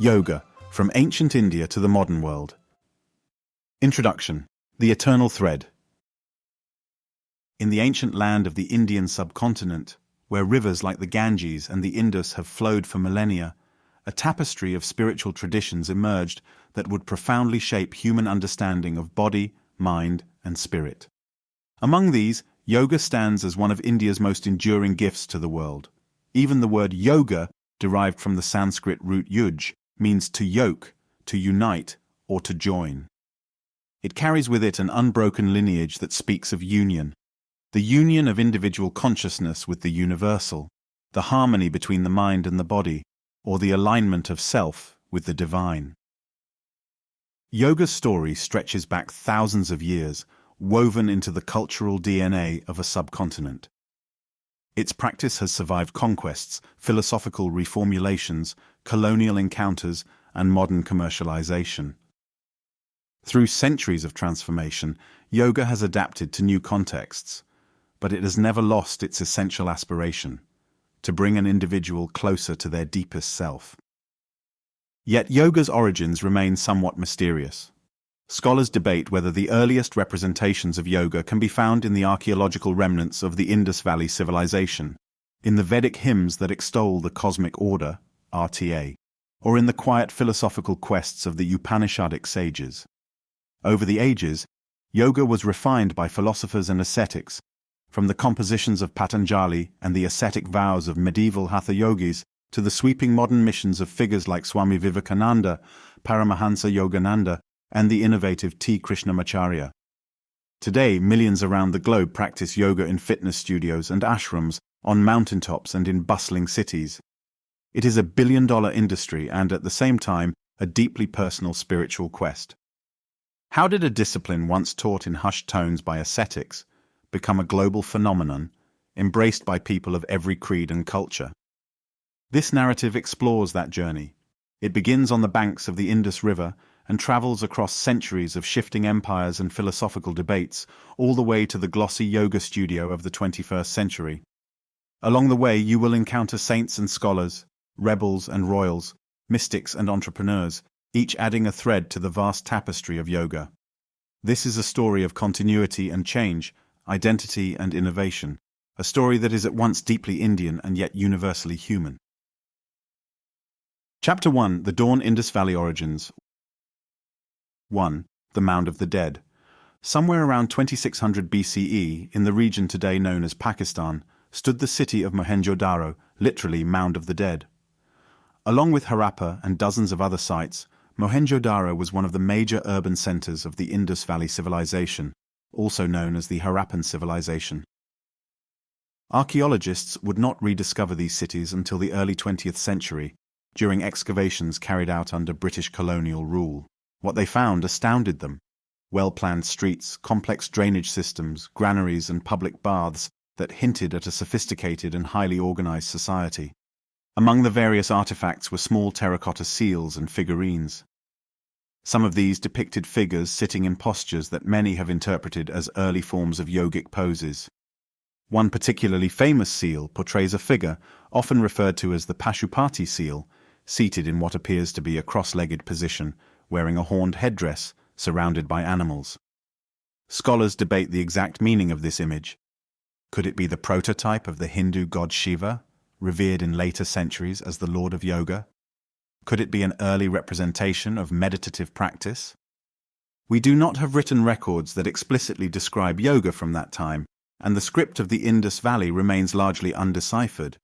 Yoga, from ancient India to the modern world. Introduction. The eternal thread. In the ancient land of the Indian subcontinent, where rivers like the Ganges and the Indus have flowed for millennia, a tapestry of spiritual traditions emerged that would profoundly shape human understanding of body, mind, and spirit. Among these, yoga stands as one of India's most enduring gifts to the world. Even the word yoga, derived from the Sanskrit root yuj, means to yoke, to unite, or to join. It carries with it an unbroken lineage that speaks of union, the union of individual consciousness with the universal, the harmony between the mind and the body, or the alignment of self with the divine. Yoga's story stretches back thousands of years, woven into the cultural DNA of a subcontinent. Its practice has survived conquests, philosophical reformulations, colonial encounters, and modern commercialization. Through centuries of transformation, yoga has adapted to new contexts, but it has never lost its essential aspiration: to bring an individual closer to their deepest self. Yet yoga's origins remain somewhat mysterious. Scholars debate whether the earliest representations of yoga can be found in the archaeological remnants of the Indus Valley civilization, in the Vedic hymns that extol the cosmic order, RTA, or in the quiet philosophical quests of the Upanishadic sages. Over the ages, yoga was refined by philosophers and ascetics, from the compositions of Patanjali and the ascetic vows of medieval Hatha Yogis to the sweeping modern missions of figures like Swami Vivekananda, Paramahansa Yogananda, and the innovative Krishnamacharya. Today, millions around the globe practice yoga in fitness studios and ashrams, on mountaintops and in bustling cities. It is a billion-dollar industry and, at the same time, a deeply personal spiritual quest. How did a discipline once taught in hushed tones by ascetics become a global phenomenon, embraced by people of every creed and culture? This narrative explores that journey. It begins on the banks of the Indus River and travels across centuries of shifting empires and philosophical debates, all the way to the glossy yoga studio of the 21st century. Along the way, you will encounter saints and scholars, rebels and royals, mystics and entrepreneurs, each adding a thread to the vast tapestry of yoga. This is a story of continuity and change, identity and innovation, a story that is at once deeply Indian and yet universally human. Chapter 1: The Dawn Indus Valley Origins. 1. The Mound of the Dead. Somewhere around 2600 BCE, in the region today known as Pakistan, stood the city of Mohenjo-daro, literally Mound of the Dead. Along with Harappa and dozens of other sites, Mohenjo-daro was one of the major urban centers of the Indus Valley civilization, also known as the Harappan civilization. Archaeologists would not rediscover these cities until the early 20th century, during excavations carried out under British colonial rule. What they found astounded them: well-planned streets, complex drainage systems, granaries and public baths that hinted at a sophisticated and highly organized society. Among the various artifacts were small terracotta seals and figurines. Some of these depicted figures sitting in postures that many have interpreted as early forms of yogic poses. One particularly famous seal portrays a figure, often referred to as the Pashupati seal, seated in what appears to be a cross-legged position, wearing a horned headdress, surrounded by animals. Scholars debate the exact meaning of this image. Could it be the prototype of the Hindu god Shiva, revered in later centuries as the Lord of Yoga? Could it be an early representation of meditative practice? We do not have written records that explicitly describe yoga from that time, and the script of the Indus Valley remains largely undeciphered.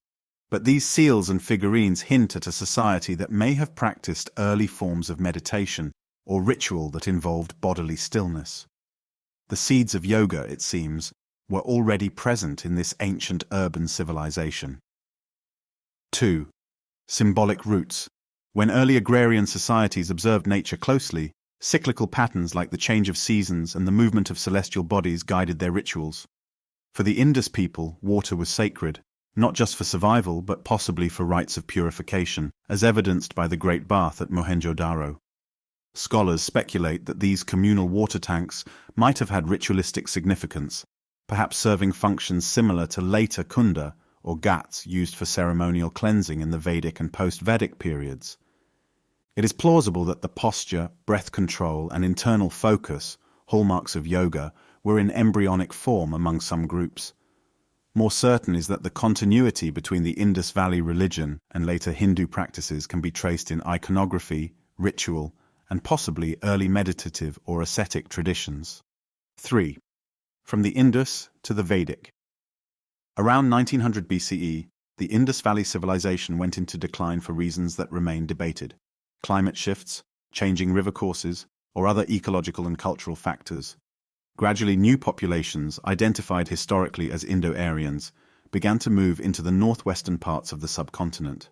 But these seals and figurines hint at a society that may have practiced early forms of meditation or ritual that involved bodily stillness. The seeds of yoga, it seems, were already present in this ancient urban civilization. 2. Symbolic roots. When early agrarian societies observed nature closely, cyclical patterns like the change of seasons and the movement of celestial bodies guided their rituals. For the Indus people, water was sacred, not just for survival but possibly for rites of purification, as evidenced by the Great Bath at Mohenjo-daro. Scholars speculate that these communal water tanks might have had ritualistic significance, perhaps serving functions similar to later kunda or ghats used for ceremonial cleansing in the Vedic and post-Vedic periods. It is plausible that the posture, breath control, and internal focus, hallmarks of yoga, were in embryonic form among some groups. More certain is that the continuity between the Indus Valley religion and later Hindu practices can be traced in iconography, ritual, and possibly early meditative or ascetic traditions. 3. From the Indus to the Vedic. Around 1900 BCE, the Indus Valley civilization went into decline for reasons that remain debated: climate shifts, changing river courses, or other ecological and cultural factors. Gradually, new populations, identified historically as Indo-Aryans, began to move into the northwestern parts of the subcontinent.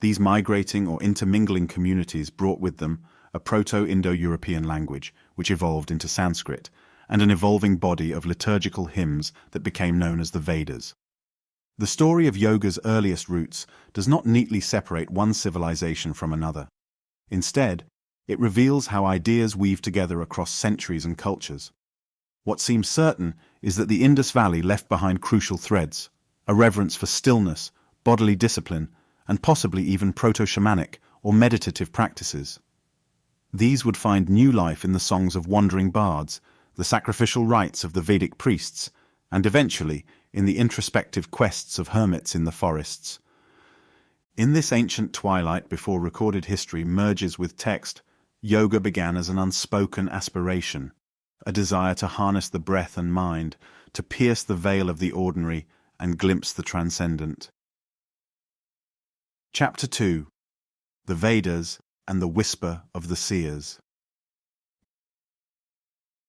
These migrating or intermingling communities brought with them a Proto-Indo-European language, which evolved into Sanskrit, and an evolving body of liturgical hymns that became known as the Vedas. The story of yoga's earliest roots does not neatly separate one civilization from another. Instead, it reveals how ideas weave together across centuries and cultures. What seems certain is that the Indus Valley left behind crucial threads: a reverence for stillness, bodily discipline, and possibly even proto-shamanic or meditative practices. These would find new life in the songs of wandering bards, the sacrificial rites of the Vedic priests, and eventually in the introspective quests of hermits in the forests. In this ancient twilight before recorded history merges with text, yoga began as an unspoken aspiration, a desire to harness the breath and mind, to pierce the veil of the ordinary and glimpse the transcendent. Chapter 2. The Vedas and the Whisper of the Seers.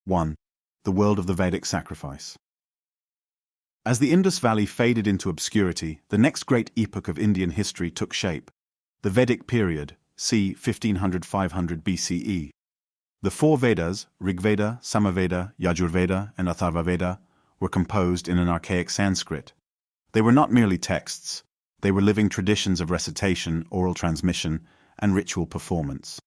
1. The world of the Vedic sacrifice. As the Indus Valley faded into obscurity, the next great epoch of Indian history took shape: the Vedic period, c. 1500–500 BCE. The four Vedas, Rigveda, Samaveda, Yajurveda, and Atharvaveda, were composed in an archaic Sanskrit. They were not merely texts; they were living traditions of recitation, oral transmission, and ritual performance.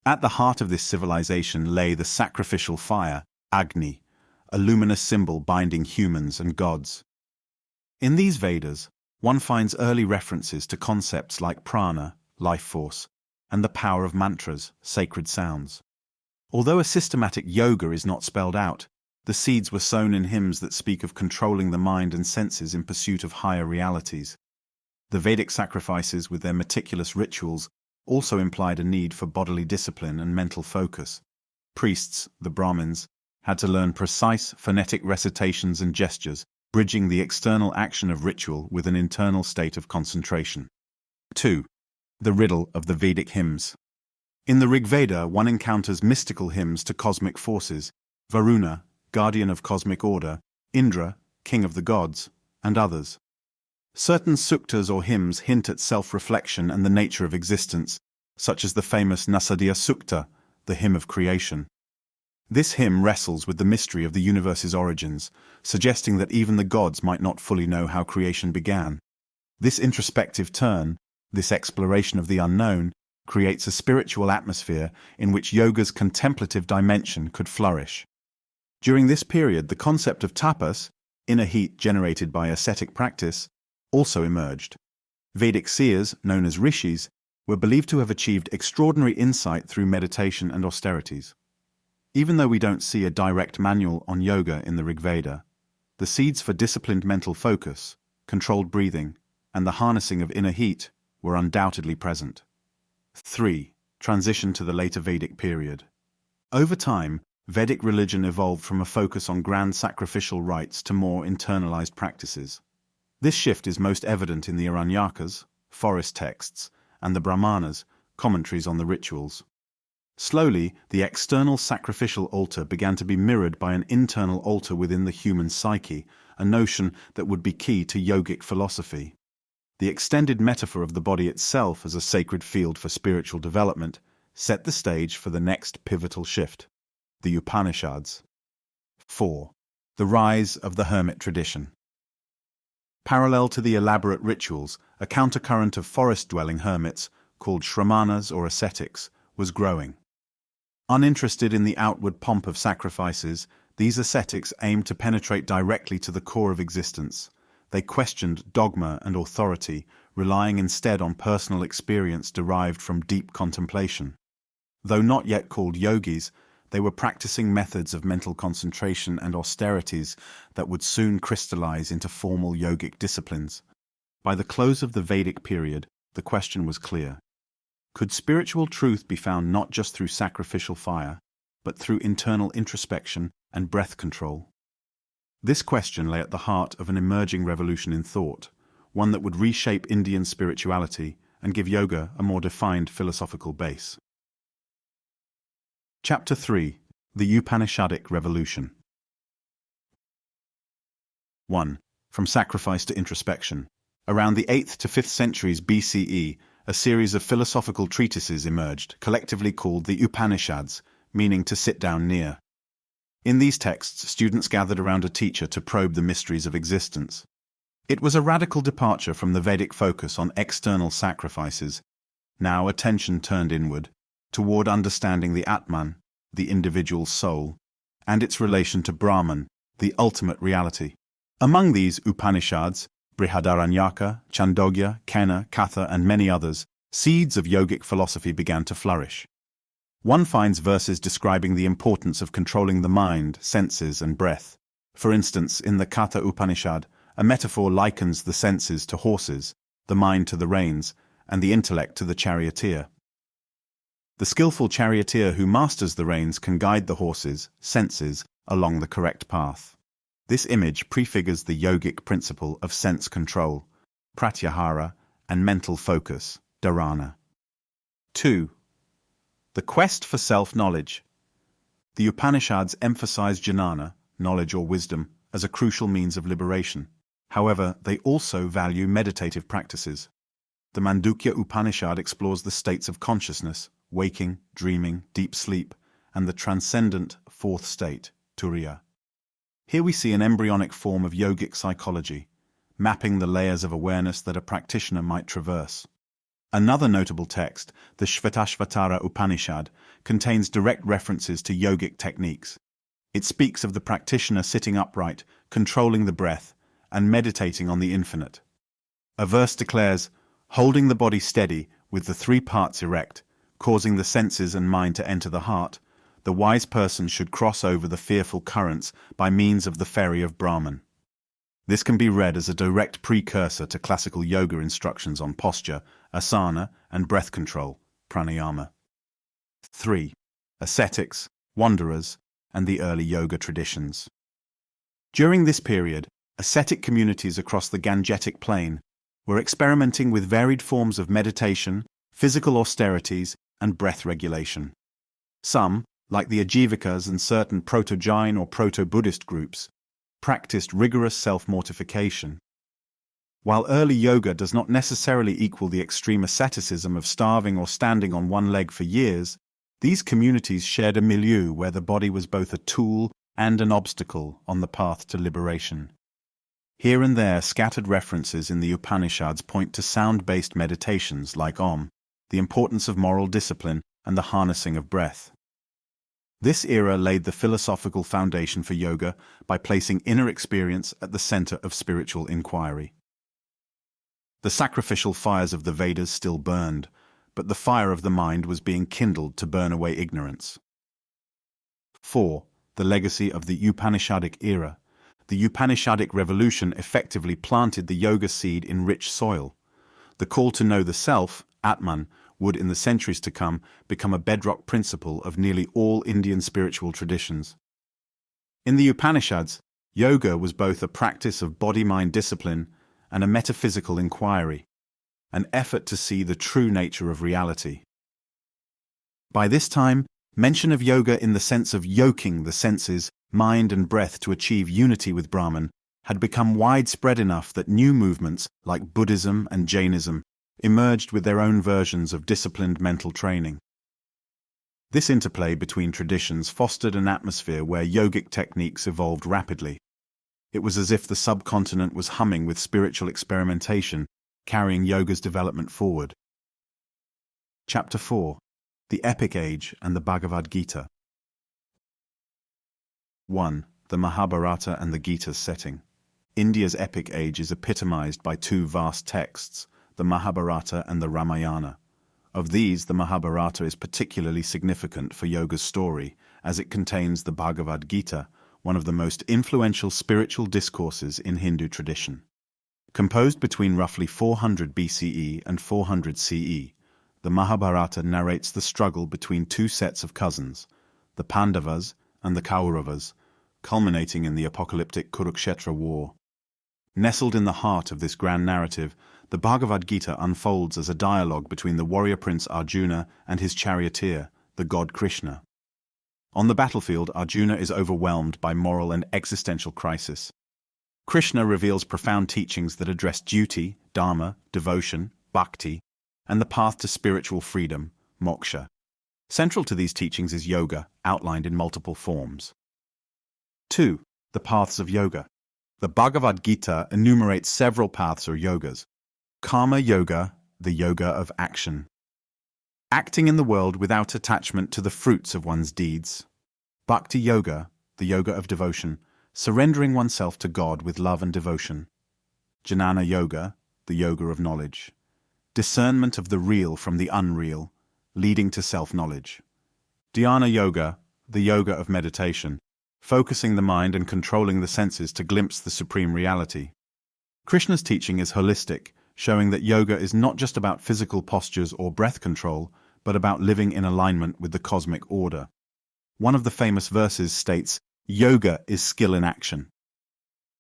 At the heart of this civilization lay the sacrificial fire, Agni, a luminous symbol binding humans and gods. In these Vedas, one finds early references to concepts like prana, life force, and the power of mantras, sacred sounds. Although a systematic yoga is not spelled out, the seeds were sown in hymns that speak of controlling the mind and senses in pursuit of higher realities. The Vedic sacrifices, with their meticulous rituals, also implied a need for bodily discipline and mental focus. Priests, the Brahmins, had to learn precise phonetic recitations and gestures, bridging the external action of ritual with an internal state of concentration. 2. The riddle of the Vedic hymns. In the Rigveda, one encounters mystical hymns to cosmic forces: Varuna, guardian of cosmic order; Indra, king of the gods, and others. Certain suktas or hymns hint at self-reflection and the nature of existence, such as the famous Nasadiya Sukta, the hymn of creation. This hymn wrestles with the mystery of the universe's origins, suggesting that even the gods might not fully know how creation began. This introspective turn, this exploration of the unknown, creates a spiritual atmosphere in which yoga's contemplative dimension could flourish. During this period, the concept of tapas, inner heat generated by ascetic practice, also emerged. Vedic seers, known as rishis, were believed to have achieved extraordinary insight through meditation and austerities. Even though we don't see a direct manual on yoga in the Rigveda, the seeds for disciplined mental focus, controlled breathing, and the harnessing of inner heat were undoubtedly present. 3. Transition to the later Vedic period. Over time, Vedic religion evolved from a focus on grand sacrificial rites to more internalized practices. This shift is most evident in the Aranyakas, forest texts, and the Brahmanas, commentaries on the rituals. Slowly, the external sacrificial altar began to be mirrored by an internal altar within the human psyche, a notion that would be key to yogic philosophy. The extended metaphor of the body itself as a sacred field for spiritual development set the stage for the next pivotal shift: the Upanishads. 4. The rise of the hermit tradition. Parallel to the elaborate rituals, a countercurrent of forest-dwelling hermits, called shramanas or ascetics, was growing. Uninterested in the outward pomp of sacrifices, these ascetics aimed to penetrate directly to the core of existence. They questioned dogma and authority, relying instead on personal experience derived from deep contemplation. Though not yet called yogis, they were practicing methods of mental concentration and austerities that would soon crystallize into formal yogic disciplines. By the close of the Vedic period, the question was clear. Could spiritual truth be found not just through sacrificial fire, but through internal introspection and breath control? This question lay at the heart of an emerging revolution in thought, one that would reshape Indian spirituality and give yoga a more defined philosophical base. Chapter 3. The Upanishadic Revolution. 1. From sacrifice to introspection. Around the 8th to 5th centuries BCE, a series of philosophical treatises emerged, collectively called the Upanishads, meaning to sit down near. In these texts, students gathered around a teacher to probe the mysteries of existence. It was a radical departure from the Vedic focus on external sacrifices. Now attention turned inward, toward understanding the Atman, the individual soul, and its relation to Brahman, the ultimate reality. Among these Upanishads, Brihadaranyaka, Chandogya, Kena, Katha, and many others, seeds of yogic philosophy began to flourish. One finds verses describing the importance of controlling the mind, senses, and breath. For instance, in the Katha Upanishad, a metaphor likens the senses to horses, the mind to the reins, and the intellect to the charioteer. The skillful charioteer who masters the reins can guide the horses, senses, along the correct path. This image prefigures the yogic principle of sense control, pratyahara, and mental focus, dharana. 2. The quest for self-knowledge. The Upanishads emphasize jnana, knowledge or wisdom, as a crucial means of liberation. However, they also value meditative practices. The Mandukya Upanishad explores the states of consciousness, waking, dreaming, deep sleep, and the transcendent fourth state, turiya. Here we see an embryonic form of yogic psychology, mapping the layers of awareness that a practitioner might traverse. Another notable text, the Shvetashvatara Upanishad, contains direct references to yogic techniques. It speaks of the practitioner sitting upright, controlling the breath, and meditating on the infinite. A verse declares, holding the body steady with the three parts erect, causing the senses and mind to enter the heart, the wise person should cross over the fearful currents by means of the ferry of Brahman. This can be read as a direct precursor to classical yoga instructions on posture, asana, and breath control, pranayama. 3. Ascetics, wanderers, and the early yoga traditions. During this period, ascetic communities across the Gangetic Plain were experimenting with varied forms of meditation, physical austerities, and breath regulation. Some, like the Ajivikas and certain proto-Jain or proto-Buddhist groups, practiced rigorous self-mortification. While early yoga does not necessarily equal the extreme asceticism of starving or standing on one leg for years, these communities shared a milieu where the body was both a tool and an obstacle on the path to liberation. Here and there, scattered references in the Upanishads point to sound-based meditations like Om, the importance of moral discipline, and the harnessing of breath. This era laid the philosophical foundation for yoga by placing inner experience at the center of spiritual inquiry. The sacrificial fires of the Vedas still burned, but the fire of the mind was being kindled to burn away ignorance. 4. The legacy of the Upanishadic era. The Upanishadic revolution effectively planted the yoga seed in rich soil. The call to know the self, Atman, would in the centuries to come become a bedrock principle of nearly all Indian spiritual traditions. In the Upanishads, yoga was both a practice of body-mind discipline and a metaphysical inquiry, an effort to see the true nature of reality. By this time, mention of yoga in the sense of yoking the senses, mind and breath to achieve unity with Brahman had become widespread enough that new movements like Buddhism and Jainism emerged with their own versions of disciplined mental training. This interplay between traditions fostered an atmosphere where yogic techniques evolved rapidly. It was as if the subcontinent was humming with spiritual experimentation, carrying yoga's development forward. Chapter 4. The Epic Age and the Bhagavad Gita. 1. The Mahabharata and the Gita's setting. India's epic age is epitomized by two vast texts, the Mahabharata and the Ramayana. Of these, the Mahabharata is particularly significant for yoga's story, as it contains the Bhagavad Gita, one of the most influential spiritual discourses in Hindu tradition. Composed between roughly 400 BCE and 400 CE, the Mahabharata narrates the struggle between two sets of cousins, the Pandavas and the Kauravas, culminating in the apocalyptic Kurukshetra war. Nestled in the heart of this grand narrative, the Bhagavad Gita unfolds as a dialogue between the warrior prince Arjuna and his charioteer, the god Krishna. On the battlefield, Arjuna is overwhelmed by moral and existential crisis. Krishna reveals profound teachings that address duty, dharma, devotion, bhakti, and the path to spiritual freedom, moksha. Central to these teachings is yoga, outlined in multiple forms. 2. The paths of yoga. The Bhagavad Gita enumerates several paths or yogas. Karma yoga, the yoga of action. Acting in the world without attachment to the fruits of one's deeds. Bhakti yoga, the yoga of devotion, surrendering oneself to God with love and devotion. Jnana yoga, the yoga of knowledge. Discernment of the real from the unreal, leading to self-knowledge. Dhyana yoga, the yoga of meditation, focusing the mind and controlling the senses to glimpse the supreme reality. Krishna's teaching is holistic, showing that yoga is not just about physical postures or breath control, but about living in alignment with the cosmic order. One of the famous verses states, "Yoga is skill in action."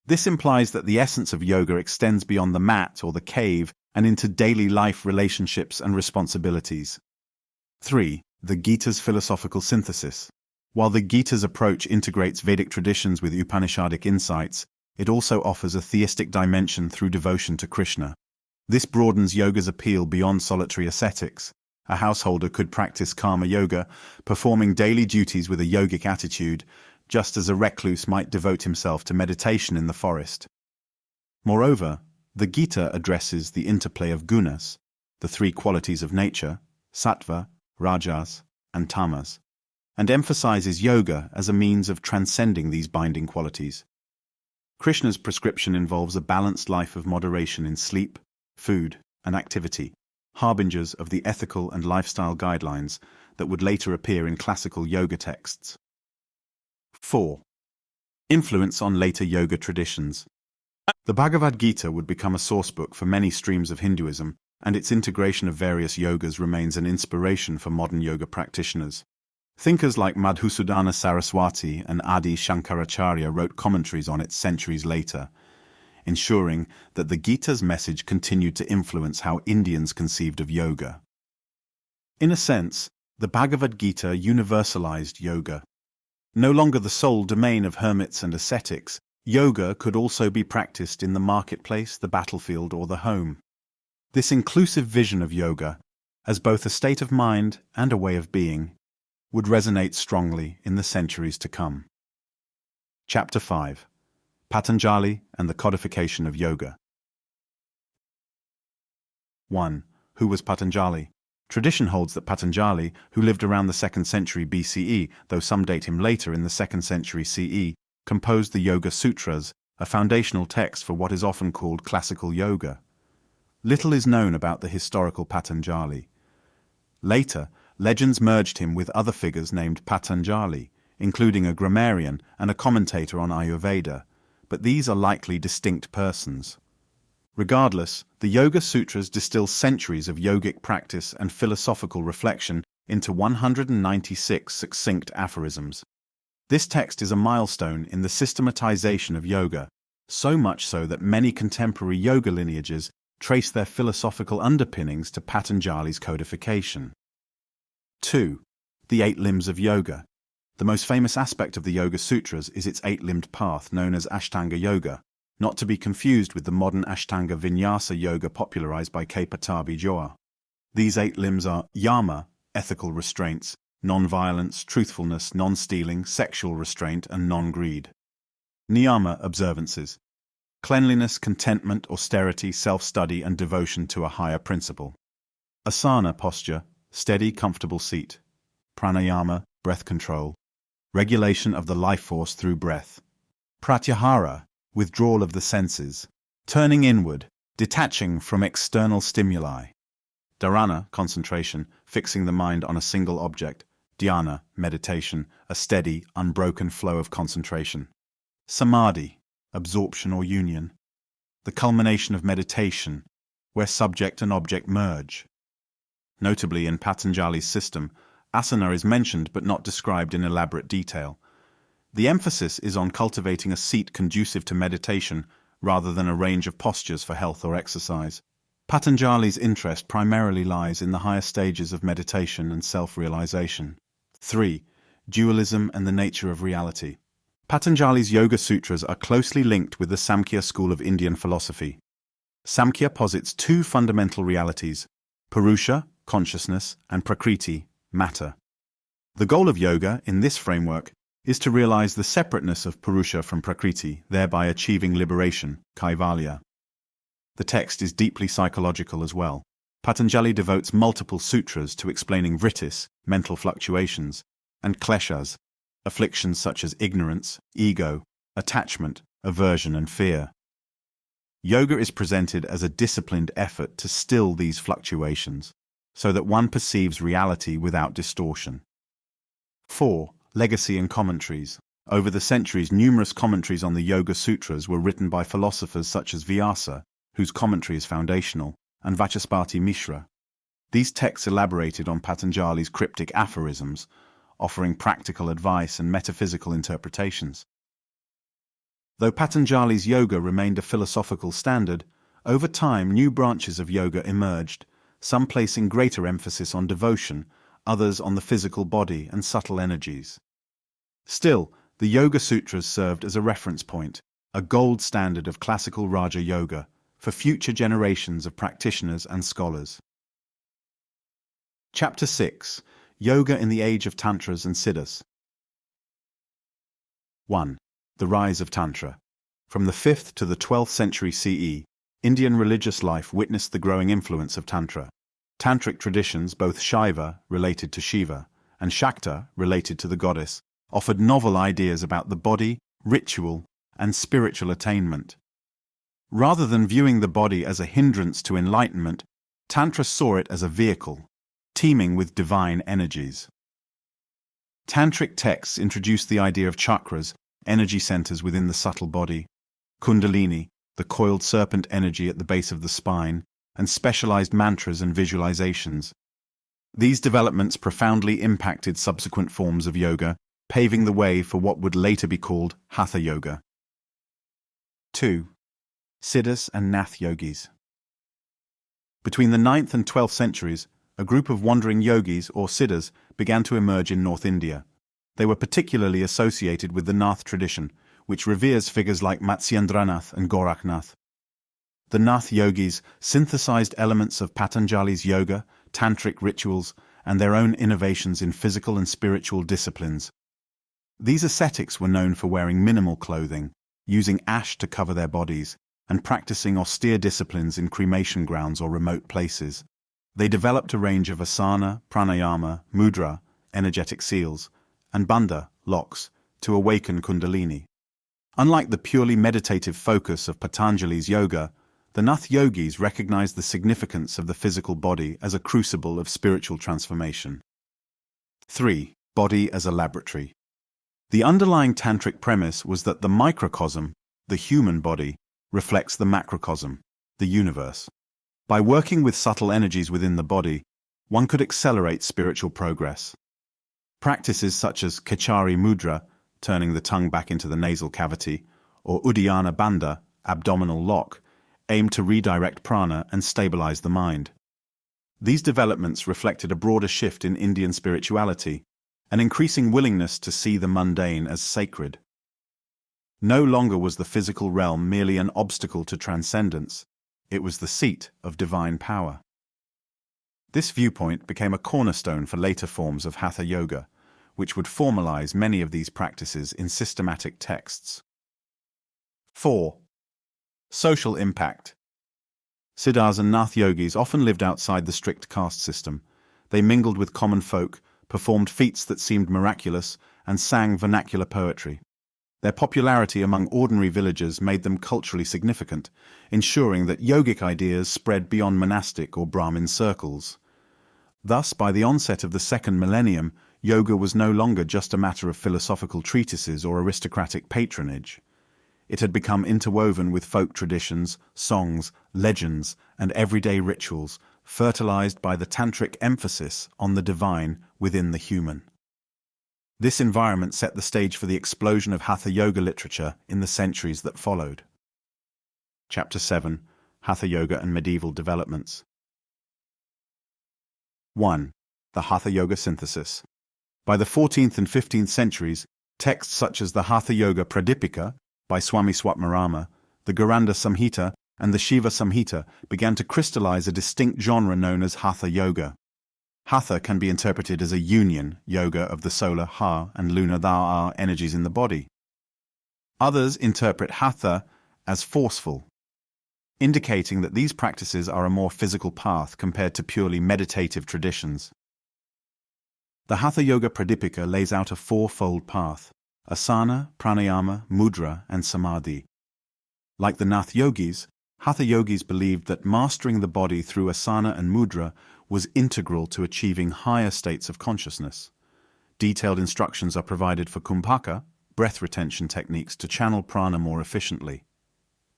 This implies that the essence of yoga extends beyond the mat or the cave and into daily life relationships and responsibilities. 3. The Gita's philosophical synthesis. While the Gita's approach integrates Vedic traditions with Upanishadic insights, it also offers a theistic dimension through devotion to Krishna. This broadens yoga's appeal beyond solitary ascetics. A householder could practice karma yoga, performing daily duties with a yogic attitude, just as a recluse might devote himself to meditation in the forest. Moreover, the Gita addresses the interplay of gunas, the three qualities of nature, sattva, rajas, and tamas, and emphasizes yoga as a means of transcending these binding qualities. Krishna's prescription involves a balanced life of moderation in sleep, food, and activity, harbingers of the ethical and lifestyle guidelines that would later appear in classical yoga texts. 4. Influence on later yoga traditions. The Bhagavad Gita would become a sourcebook for many streams of Hinduism, and its integration of various yogas remains an inspiration for modern yoga practitioners. Thinkers like Madhusudana Saraswati and Adi Shankaracharya wrote commentaries on it centuries later, ensuring that the Gita's message continued to influence how Indians conceived of yoga. In a sense, the Bhagavad Gita universalized yoga. No longer the sole domain of hermits and ascetics, yoga could also be practiced in the marketplace, the battlefield, or the home. This inclusive vision of yoga, as both a state of mind and a way of being, would resonate strongly in the centuries to come. Chapter 5. Patanjali and the Codification of Yoga. 1. Who was Patanjali? Tradition holds that Patanjali, who lived around the 2nd century BCE, though some date him later in the 2nd century CE, composed the Yoga Sutras, a foundational text for what is often called classical yoga. Little is known about the historical Patanjali. Later, legends merged him with other figures named Patanjali, including a grammarian and a commentator on Ayurveda, but these are likely distinct persons. Regardless, the Yoga Sutras distill centuries of yogic practice and philosophical reflection into 196 succinct aphorisms. This text is a milestone in the systematization of yoga, so much so that many contemporary yoga lineages trace their philosophical underpinnings to Patanjali's codification. 2. The 8 limbs of yoga. The most famous aspect of the Yoga Sutras is its 8-limbed path known as Ashtanga Yoga, not to be confused with the modern Ashtanga Vinyasa Yoga popularized by K. Pattabhi Joa. These 8 limbs are yama, ethical restraints, non-violence, truthfulness, non-stealing, sexual restraint, and non-greed. Niyama, observances, cleanliness, contentment, austerity, self-study, and devotion to a higher principle. Asana, posture, steady, comfortable seat. Pranayama, breath control, regulation of the life force through breath. Pratyahara, withdrawal of the senses, turning inward, Detaching from external stimuli. Dharana, concentration, fixing the mind on a single object. Dhyana, meditation, a steady, unbroken flow of concentration. Samadhi, absorption or union. The culmination of meditation, where subject and object merge. Notably, in Patanjali's system, asana is mentioned but not described in elaborate detail. The emphasis is on cultivating a seat conducive to meditation rather than a range of postures for health or exercise. Patanjali's interest primarily lies in the higher stages of meditation and self-realization. 3. Dualism and the nature of reality. Patanjali's Yoga Sutras are closely linked with the Samkhya school of Indian philosophy. Samkhya posits two fundamental realities, Purusha, consciousness, and Prakriti, matter. The goal of yoga, in this framework, is to realize the separateness of Purusha from Prakriti, thereby achieving liberation, Kaivalya. The text is deeply psychological as well. Patanjali devotes multiple sutras to explaining vrittis, mental fluctuations, and kleshas, afflictions such as ignorance, ego, attachment, aversion, and fear. Yoga is presented as a disciplined effort to still these fluctuations, so that one perceives reality without distortion. 4. Legacy and commentaries. Over the centuries, numerous commentaries on the Yoga Sutras were written by philosophers such as Vyasa, whose commentary is foundational, and Vachaspati Mishra. These texts elaborated on Patanjali's cryptic aphorisms, offering practical advice and metaphysical interpretations. Though Patanjali's yoga remained a philosophical standard, over time new branches of yoga emerged, some placing greater emphasis on devotion, others on the physical body and subtle energies. Still, the Yoga Sutras served as a reference point, a gold standard of classical Raja Yoga, for future generations of practitioners and scholars. Chapter 6. Yoga in the Age of Tantras and Siddhas. 1. The rise of Tantra. From the 5th to the 12th century CE, Indian religious life witnessed the growing influence of Tantra. Tantric traditions, both Shaiva, related to Shiva, and Shakta, related to the goddess, offered novel ideas about the body, ritual, and spiritual attainment. Rather than viewing the body as a hindrance to enlightenment, Tantra saw it as a vehicle, teeming with divine energies. Tantric texts introduced the idea of chakras, energy centers within the subtle body, kundalini, the coiled serpent energy at the base of the spine, and specialized mantras and visualizations. These developments profoundly impacted subsequent forms of yoga, paving the way for what would later be called Hatha Yoga. 2. Siddhas and Nath Yogis. Between the 9th and 12th centuries, a group of wandering yogis, or siddhas, began to emerge in North India. They were particularly associated with the Nath tradition, which reveres figures like Matsyendranath and Gorakhnath. The Nath yogis synthesized elements of Patanjali's yoga, tantric rituals, and their own innovations in physical and spiritual disciplines. These ascetics were known for wearing minimal clothing, using ash to cover their bodies, and practicing austere disciplines in cremation grounds or remote places. They developed a range of asana, pranayama, mudra, energetic seals, and bandha, locks, to awaken kundalini. Unlike the purely meditative focus of Patanjali's yoga, the Nath yogis recognized the significance of the physical body as a crucible of spiritual transformation. 3. Body as a laboratory. The underlying tantric premise was that the microcosm, the human body, reflects the macrocosm, the universe. By working with subtle energies within the body, one could accelerate spiritual progress. Practices such as Kachari Mudra, turning the tongue back into the nasal cavity, or Uddiyana Bandha, abdominal lock, aim to redirect prana and stabilize the mind. These developments reflected a broader shift in Indian spirituality, an increasing willingness to see the mundane as sacred. No longer was the physical realm merely an obstacle to transcendence, it was the seat of divine power. This viewpoint became a cornerstone for later forms of Hatha Yoga, which would formalize many of these practices in systematic texts. 4. Social impact. Siddhas and Nath yogis often lived outside the strict caste system. They mingled with common folk, performed feats that seemed miraculous, and sang vernacular poetry. Their popularity among ordinary villagers made them culturally significant, ensuring that yogic ideas spread beyond monastic or Brahmin circles. Thus, by the onset of the second millennium, yoga was no longer just a matter of philosophical treatises or aristocratic patronage. It had become interwoven with folk traditions, songs, legends, and everyday rituals, fertilized by the tantric emphasis on the divine within the human. This environment set the stage for the explosion of Hatha Yoga literature in the centuries that followed. Chapter 7. Hatha Yoga and Medieval Developments. 1. The Hatha Yoga synthesis. By the 14th and 15th centuries, texts such as the Hatha Yoga Pradipika by Swami Swapmarama, the Garanda Samhita, and the Shiva Samhita began to crystallize a distinct genre known as Hatha Yoga. Hatha can be interpreted as a union, yoga, of the solar Ha and lunar Tha energies in the body. Others interpret Hatha as forceful, indicating that these practices are a more physical path compared to purely meditative traditions. The Hatha Yoga Pradipika lays out a four-fold path: asana, pranayama, mudra, and samadhi. Like the Nath Yogis, Hatha Yogis believed that mastering the body through asana and mudra was integral to achieving higher states of consciousness. Detailed instructions are provided for kumbhaka, breath retention techniques to channel prana more efficiently.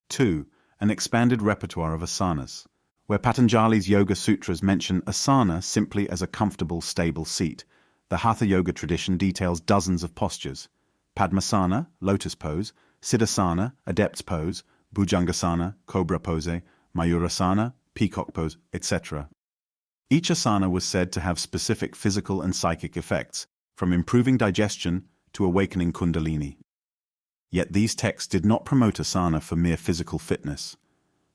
2. An expanded repertoire of asanas. Where Patanjali's Yoga Sutras mention asana simply as a comfortable, stable seat, the Hatha Yoga tradition details dozens of postures: Padmasana, lotus pose; Siddhasana, adept's pose; Bhujangasana, cobra pose; Mayurasana, peacock pose, etc. Each asana was said to have specific physical and psychic effects, from improving digestion to awakening kundalini. Yet these texts did not promote asana for mere physical fitness.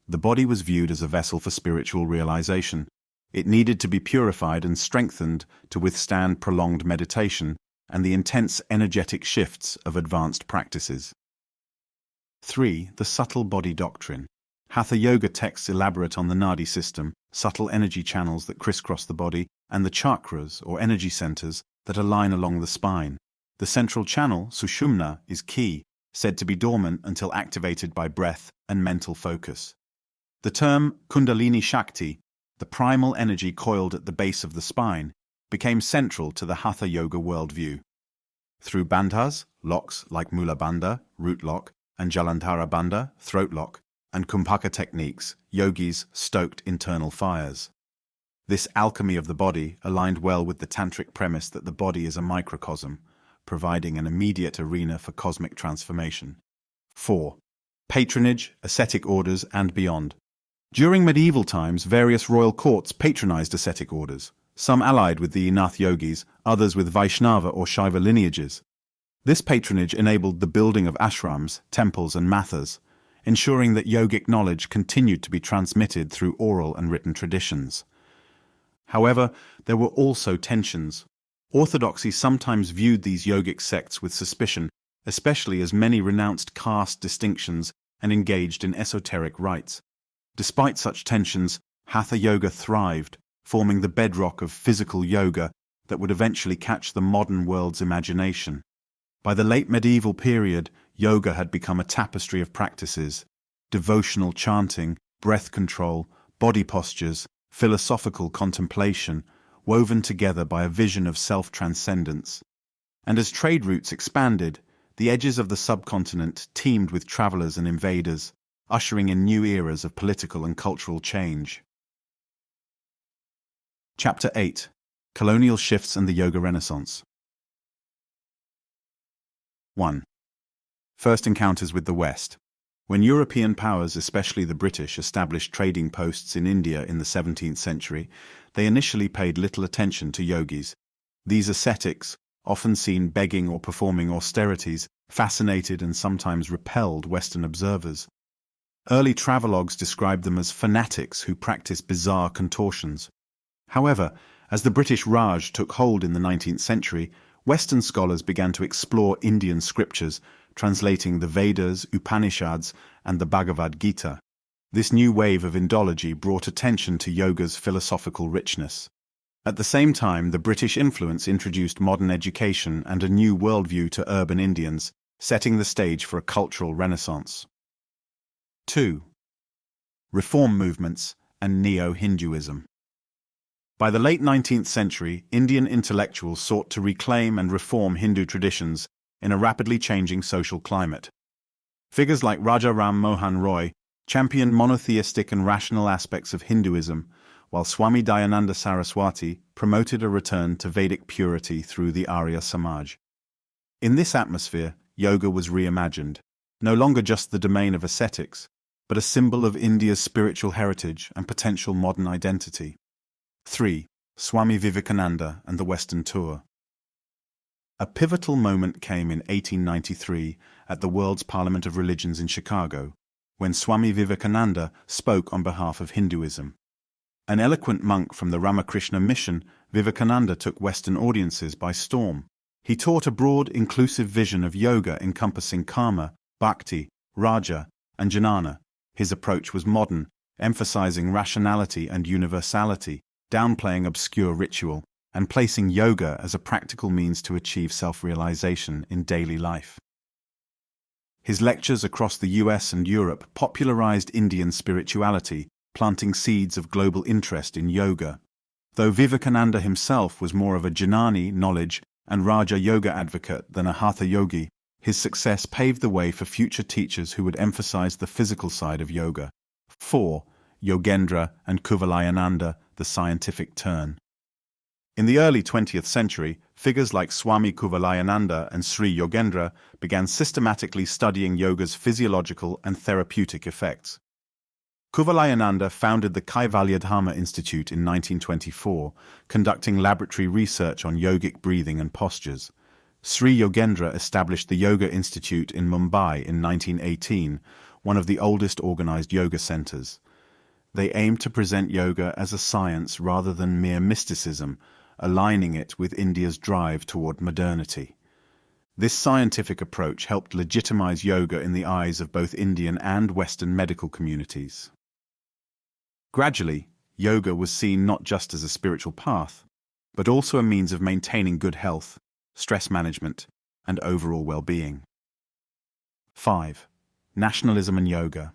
The body was viewed as a vessel for spiritual realization. It needed to be purified and strengthened to withstand prolonged meditation and the intense energetic shifts of advanced practices. 3. The subtle body doctrine. Hatha Yoga texts elaborate on the nadi system, subtle energy channels that crisscross the body, and the chakras, or energy centers, that align along the spine. The central channel, Sushumna, is key, said to be dormant until activated by breath and mental focus. The term Kundalini Shakti, the primal energy coiled at the base of the spine, became central to the Hatha Yoga worldview. Through bandhas, locks like Mula Bandha, root lock, and Jalandhara Bandha, throat lock, and kumbhaka techniques, yogis stoked internal fires. This alchemy of the body aligned well with the tantric premise that the body is a microcosm, providing an immediate arena for cosmic transformation. 4. Patronage, ascetic orders, and beyond. During medieval times, various royal courts patronized ascetic orders, some allied with the Nath Yogis, others with Vaishnava or Shaiva lineages. This patronage enabled the building of ashrams, temples, and mathas, ensuring that yogic knowledge continued to be transmitted through oral and written traditions. However, there were also tensions. Orthodoxy sometimes viewed these yogic sects with suspicion, especially as many renounced caste distinctions and engaged in esoteric rites. Despite such tensions, Hatha Yoga thrived, forming the bedrock of physical yoga that would eventually catch the modern world's imagination. By the late medieval period, yoga had become a tapestry of practices: devotional chanting, breath control, body postures, philosophical contemplation, woven together by a vision of self-transcendence. And as trade routes expanded, the edges of the subcontinent teemed with travelers and invaders, ushering in new eras of political and cultural change. Chapter 8. Colonial Shifts and the Yoga Renaissance. 1. First encounters with the West. When European powers, especially the British, established trading posts in India in the 17th century, they initially paid little attention to yogis. These ascetics, often seen begging or performing austerities, fascinated and sometimes repelled Western observers. Early travelogues described them as fanatics who practiced bizarre contortions. However, as the British Raj took hold in the 19th century, Western scholars began to explore Indian scriptures, translating the Vedas, Upanishads, and the Bhagavad Gita. This new wave of Indology brought attention to yoga's philosophical richness. At the same time, the British influence introduced modern education and a new worldview to urban Indians, setting the stage for a cultural renaissance. 2. Reform movements and Neo-Hinduism. By the late 19th century, Indian intellectuals sought to reclaim and reform Hindu traditions in a rapidly changing social climate. Figures like Raja Ram Mohan Roy championed monotheistic and rational aspects of Hinduism, while Swami Dayananda Saraswati promoted a return to Vedic purity through the Arya Samaj. In this atmosphere, yoga was reimagined, no longer just the domain of ascetics, but a symbol of India's spiritual heritage and potential modern identity. 3. Swami Vivekananda and the Western Tour. A pivotal moment came in 1893 at the World's Parliament of Religions in Chicago, when Swami Vivekananda spoke on behalf of Hinduism. An eloquent monk from the Ramakrishna mission, Vivekananda took Western audiences by storm. He taught a broad, inclusive vision of yoga encompassing karma, bhakti, raja, and jnana. His approach was modern, emphasizing rationality and universality, downplaying obscure ritual, and placing yoga as a practical means to achieve self-realization in daily life. His lectures across the US and Europe popularized Indian spirituality, planting seeds of global interest in yoga. Though Vivekananda himself was more of a jnani knowledge and Raja Yoga advocate than a Hatha yogi, his success paved the way for future teachers who would emphasize the physical side of yoga. 4. Yogendra and Kuvalayananda, the scientific turn. In the early 20th century, figures like Swami Kuvalayananda and Sri Yogendra began systematically studying yoga's physiological and therapeutic effects. Kuvalayananda founded the Kaivalyadharma Institute in 1924, conducting laboratory research on yogic breathing and postures. Sri Yogendra established the Yoga Institute in Mumbai in 1918, one of the oldest organized yoga centers. They aimed to present yoga as a science rather than mere mysticism, aligning it with India's drive toward modernity. This scientific approach helped legitimize yoga in the eyes of both Indian and Western medical communities. Gradually, yoga was seen not just as a spiritual path, but also a means of maintaining good health, stress management, and overall well-being. 5. Nationalism and yoga.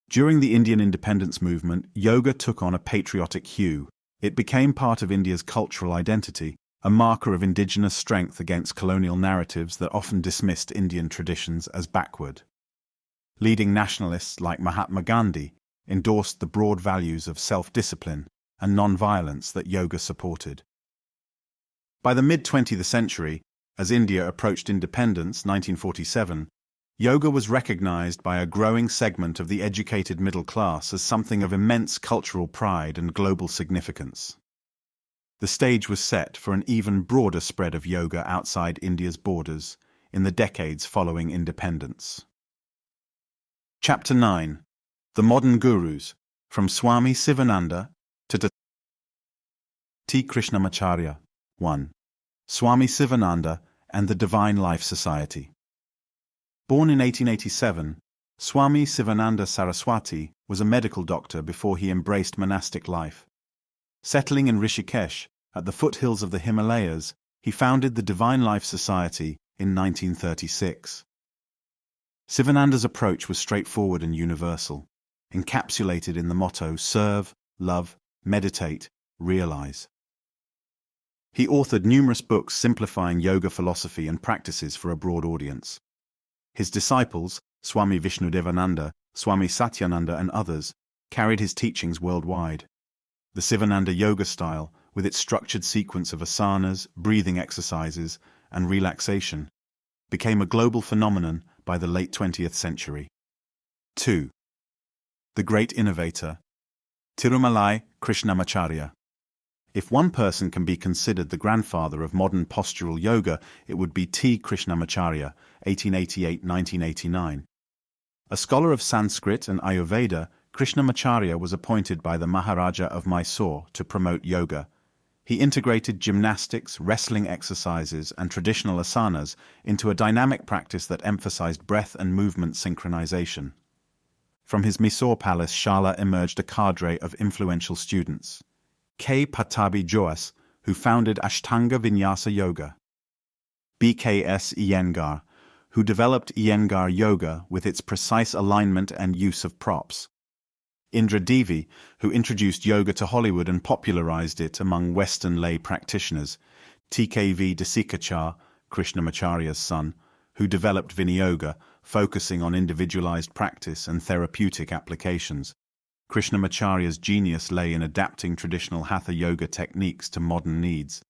During the Indian independence movement, yoga took on a patriotic hue. It became part of India's cultural identity, a marker of indigenous strength against colonial narratives that often dismissed Indian traditions as backward. Leading nationalists like Mahatma Gandhi endorsed the broad values of self-discipline and non-violence that yoga supported. By the mid-20th century, as India approached independence, 1947, yoga was recognized by a growing segment of the educated middle class as something of immense cultural pride and global significance. The stage was set for an even broader spread of yoga outside India's borders in the decades following independence. Chapter 9. The Modern Gurus, from Swami Sivananda to T. Krishnamacharya. 1. Swami Sivananda and the Divine Life Society. Born in 1887, Swami Sivananda Saraswati was a medical doctor before he embraced monastic life. Settling in Rishikesh, at the foothills of the Himalayas, he founded the Divine Life Society in 1936. Sivananda's approach was straightforward and universal, encapsulated in the motto serve, love, meditate, realize. He authored numerous books simplifying yoga philosophy and practices for a broad audience. His disciples, Swami Vishnudevananda, Swami Satyananda and others, carried his teachings worldwide. The Sivananda yoga style, with its structured sequence of asanas, breathing exercises, and relaxation, became a global phenomenon by the late 20th century. 2. The Great Innovator, Tirumalai Krishnamacharya. If one person can be considered the grandfather of modern postural yoga, it would be T. Krishnamacharya, 1888–1989. A scholar of Sanskrit and Ayurveda, Krishnamacharya was appointed by the Maharaja of Mysore to promote yoga. He integrated gymnastics, wrestling exercises, and traditional asanas into a dynamic practice that emphasized breath and movement synchronization. From his Mysore palace Shala emerged a cadre of influential students. K. Patabi Joas, who founded Ashtanga Vinyasa Yoga. B.K.S. Iyengar, who developed Iyengar yoga with its precise alignment and use of props. Indra Devi, who introduced yoga to Hollywood and popularized it among Western lay practitioners. TKV Desikachar, Krishnamacharya's son, who developed Vinyoga, focusing on individualized practice and therapeutic applications. Krishnamacharya's genius lay in adapting traditional Hatha Yoga techniques to modern needs.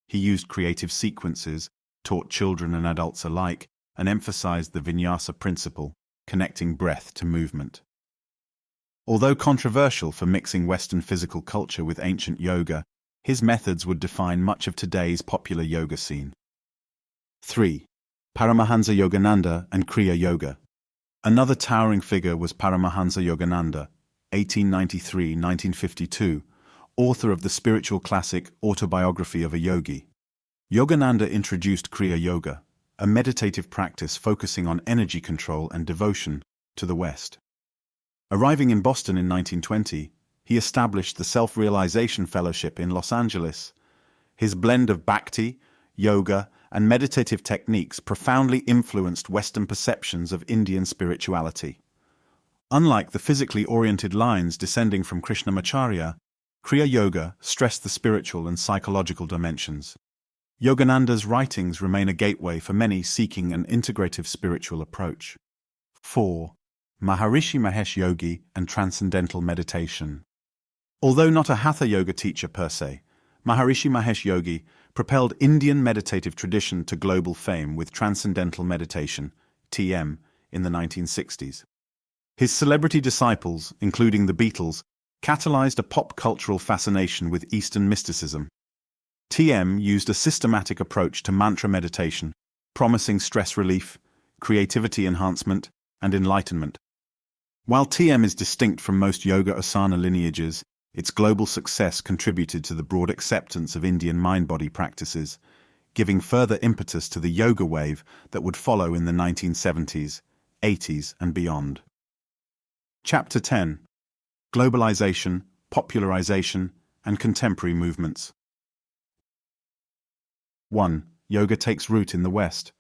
He used creative sequences, taught children and adults alike, and emphasized the vinyasa principle, connecting breath to movement. Although controversial for mixing Western physical culture with ancient yoga, his methods would define much of today's popular yoga scene. 3. Paramahansa Yogananda and Kriya Yoga. Another towering figure was Paramahansa Yogananda, 1893–1952, author of the spiritual classic Autobiography of a Yogi. Yogananda introduced Kriya Yoga, a meditative practice focusing on energy control and devotion, to the West. Arriving in Boston in 1920, he established the Self-Realization Fellowship in Los Angeles. His blend of bhakti, yoga, and meditative techniques profoundly influenced Western perceptions of Indian spirituality. Unlike the physically oriented lines descending from Krishnamacharya, Kriya Yoga stressed the spiritual and psychological dimensions. Yogananda's writings remain a gateway for many seeking an integrative spiritual approach. 4. Maharishi Mahesh Yogi and Transcendental Meditation. Although not a Hatha Yoga teacher per se, Maharishi Mahesh Yogi propelled Indian meditative tradition to global fame with Transcendental Meditation, TM, in the 1960s. His celebrity disciples, including the Beatles, catalyzed a pop-cultural fascination with Eastern mysticism. TM used a systematic approach to mantra meditation, promising stress relief, creativity enhancement, and enlightenment. While TM is distinct from most yoga asana lineages, its global success contributed to the broad acceptance of Indian mind-body practices, giving further impetus to the yoga wave that would follow in the 1970s, 80s, and beyond. Chapter 10. Globalization, Popularization, and Contemporary Movements. 1. Yoga takes root in the West.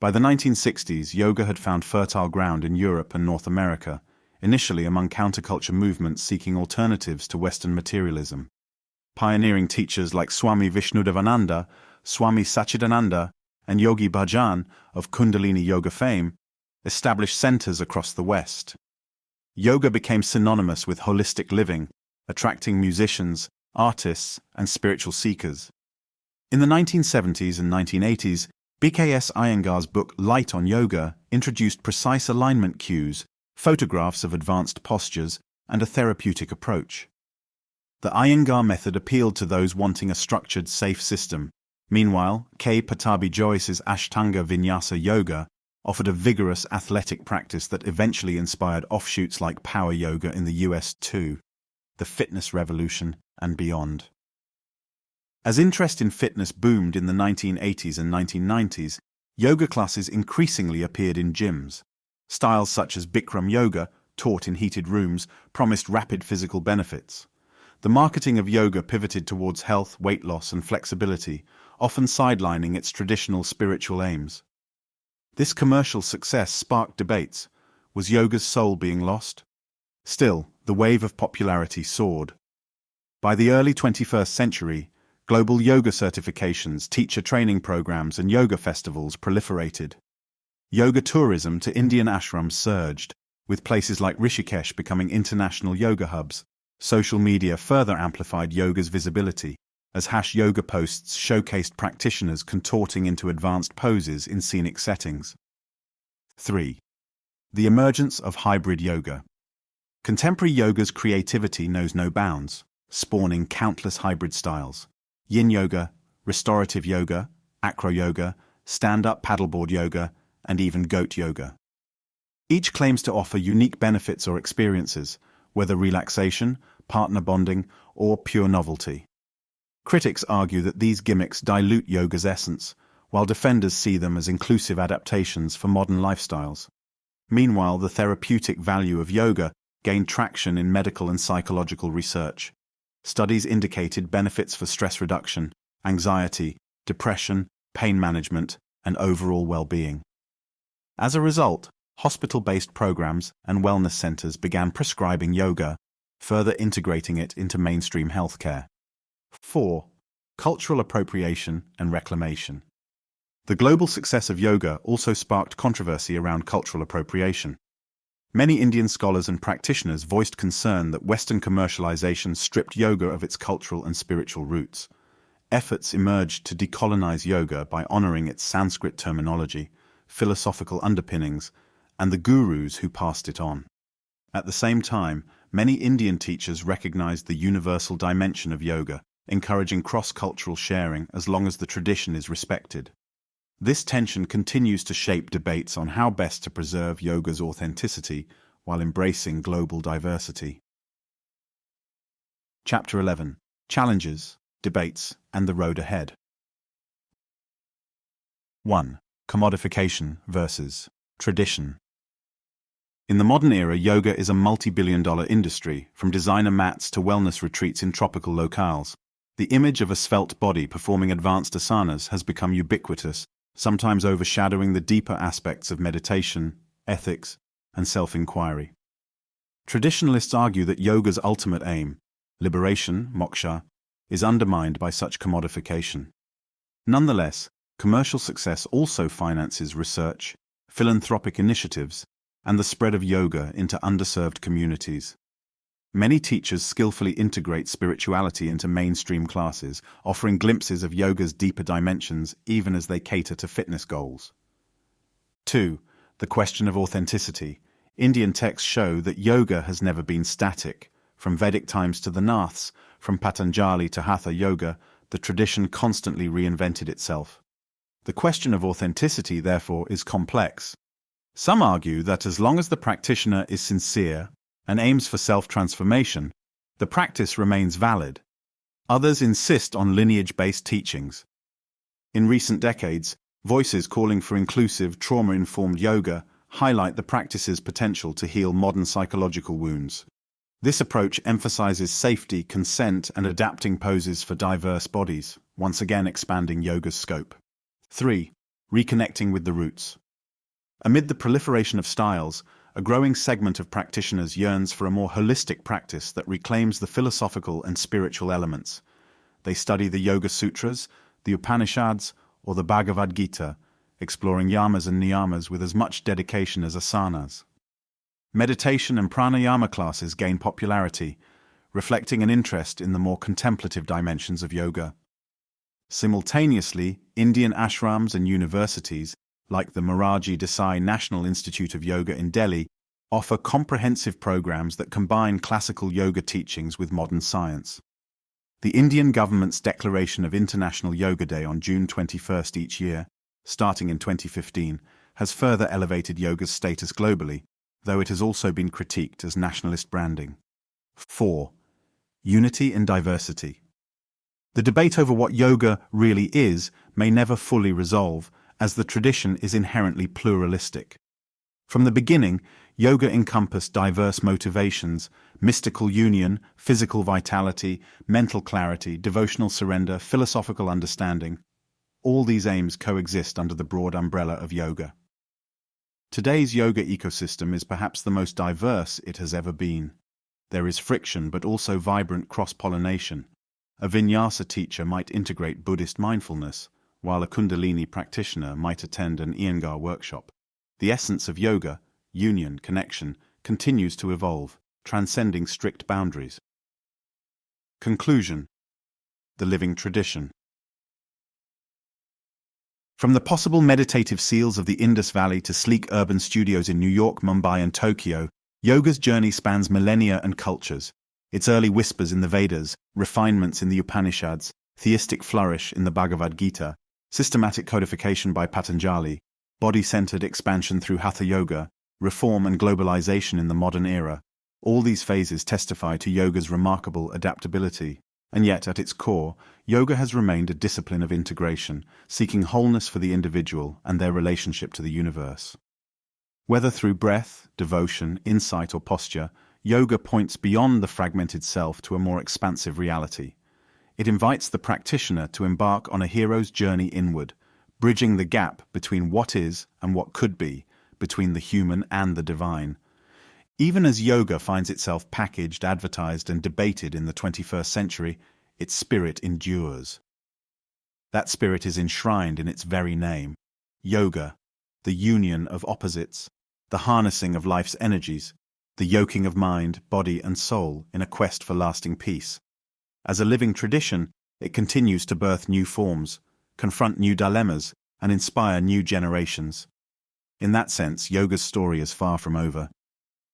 By the 1960s, yoga had found fertile ground in Europe and North America, initially among counterculture movements seeking alternatives to Western materialism. Pioneering teachers like Swami Vivekananda, Swami Satchidananda, and Yogi Bhajan of Kundalini Yoga fame established centers across the West. Yoga became synonymous with holistic living, attracting musicians, artists, and spiritual seekers. In the 1970s and 1980s, BKS Iyengar's book Light on Yoga introduced precise alignment cues, photographs of advanced postures, and a therapeutic approach. The Iyengar method appealed to those wanting a structured, safe system. Meanwhile, K. Pattabhi Jois's Ashtanga Vinyasa Yoga offered a vigorous athletic practice that eventually inspired offshoots like power yoga in the US too, the fitness revolution, and beyond. As interest in fitness boomed in the 1980s and 1990s, yoga classes increasingly appeared in gyms. Styles such as Bikram yoga, taught in heated rooms, promised rapid physical benefits. The marketing of yoga pivoted towards health, weight loss, and flexibility, often sidelining its traditional spiritual aims. This commercial success sparked debates. Was yoga's soul being lost? Still, the wave of popularity soared. By the early 21st century, global yoga certifications, teacher training programs, and yoga festivals proliferated. Yoga tourism to Indian ashrams surged, with places like Rishikesh becoming international yoga hubs. Social media further amplified yoga's visibility, as hash yoga posts showcased practitioners contorting into advanced poses in scenic settings. 3. The emergence of hybrid yoga. Contemporary yoga's creativity knows no bounds, spawning countless hybrid styles. Yin yoga, restorative yoga, acro yoga, stand-up paddleboard yoga, and even goat yoga. Each claims to offer unique benefits or experiences, whether relaxation, partner bonding, or pure novelty. Critics argue that these gimmicks dilute yoga's essence, while defenders see them as inclusive adaptations for modern lifestyles. Meanwhile, the therapeutic value of yoga gained traction in medical and psychological research. Studies indicated benefits for stress reduction, anxiety, depression, pain management, and overall well-being. As a result, hospital-based programs and wellness centers began prescribing yoga, further integrating it into mainstream healthcare. 4. Cultural appropriation and reclamation. The global success of yoga also sparked controversy around cultural appropriation. Many Indian scholars and practitioners voiced concern that Western commercialization stripped yoga of its cultural and spiritual roots. Efforts emerged to decolonize yoga by honoring its Sanskrit terminology, philosophical underpinnings, and the gurus who passed it on. At the same time, many Indian teachers recognized the universal dimension of yoga, encouraging cross-cultural sharing as long as the tradition is respected. This tension continues to shape debates on how best to preserve yoga's authenticity while embracing global diversity. Chapter 11. Challenges, Debates, and the Road Ahead. 1. Commodification versus tradition. In the modern era, yoga is a multi-billion-dollar industry, from designer mats to wellness retreats in tropical locales. The image of a svelte body performing advanced asanas has become ubiquitous, sometimes overshadowing the deeper aspects of meditation, ethics, and self-inquiry. Traditionalists argue that yoga's ultimate aim, liberation, moksha, is undermined by such commodification. Nonetheless, commercial success also finances research, philanthropic initiatives, and the spread of yoga into underserved communities. Many teachers skillfully integrate spirituality into mainstream classes, offering glimpses of yoga's deeper dimensions even as they cater to fitness goals. 2. The question of authenticity. Indian texts show that yoga has never been static. From Vedic times to the Naths, from Patanjali to Hatha Yoga, the tradition constantly reinvented itself. The question of authenticity, therefore, is complex. Some argue that as long as the practitioner is sincere and aims for self-transformation, the practice remains valid. Others insist on lineage-based teachings. In recent decades, voices calling for inclusive, trauma-informed yoga highlight the practice's potential to heal modern psychological wounds. This approach emphasizes safety, consent, and adapting poses for diverse bodies, once again expanding yoga's scope. 3. Reconnecting with the roots. Amid the proliferation of styles, a growing segment of practitioners yearns for a more holistic practice that reclaims the philosophical and spiritual elements. They study the Yoga Sutras, the Upanishads, or the Bhagavad Gita, exploring yamas and niyamas with as much dedication as asanas. Meditation and pranayama classes gain popularity, reflecting an interest in the more contemplative dimensions of yoga. Simultaneously, Indian ashrams and universities, like the Morarji Desai National Institute of Yoga in Delhi, offer comprehensive programs that combine classical yoga teachings with modern science. The Indian government's declaration of International Yoga Day on June 21st each year, starting in 2015, has further elevated yoga's status globally, though it has also been critiqued as nationalist branding. 4. Unity in diversity. The debate over what yoga really is may never fully resolve, as the tradition is inherently pluralistic. From the beginning, yoga encompassed diverse motivations: mystical union, physical vitality, mental clarity, devotional surrender, philosophical understanding. All these aims coexist under the broad umbrella of yoga. Today's yoga ecosystem is perhaps the most diverse it has ever been. There is friction but also vibrant cross-pollination. A vinyasa teacher might integrate Buddhist mindfulness, while a Kundalini practitioner might attend an Iyengar workshop. The essence of yoga, union, connection, continues to evolve, transcending strict boundaries. Conclusion. The living tradition. From the possible meditative seals of the Indus Valley to sleek urban studios in New York, Mumbai, and Tokyo, yoga's journey spans millennia and cultures. Its early whispers in the Vedas, refinements in the Upanishads, theistic flourish in the Bhagavad Gita, systematic codification by Patanjali, body-centered expansion through Hatha Yoga, reform and globalization in the modern era. All these phases testify to yoga's remarkable adaptability. And yet, at its core, yoga has remained a discipline of integration, seeking wholeness for the individual and their relationship to the universe. Whether through breath, devotion, insight, or posture, yoga points beyond the fragmented self to a more expansive reality. It invites the practitioner to embark on a hero's journey inward, bridging the gap between what is and what could be, between the human and the divine. Even as yoga finds itself packaged, advertised, and debated in the 21st century, its spirit endures. That spirit is enshrined in its very name. Yoga, the union of opposites, the harnessing of life's energies, the yoking of mind, body, and soul in a quest for lasting peace. As a living tradition, it continues to birth new forms, confront new dilemmas, and inspire new generations. In that sense, yoga's story is far from over.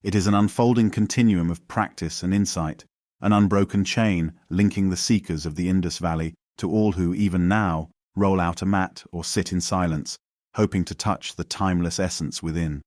It is an unfolding continuum of practice and insight, an unbroken chain linking the seekers of the Indus Valley to all who, even now, roll out a mat or sit in silence, hoping to touch the timeless essence within.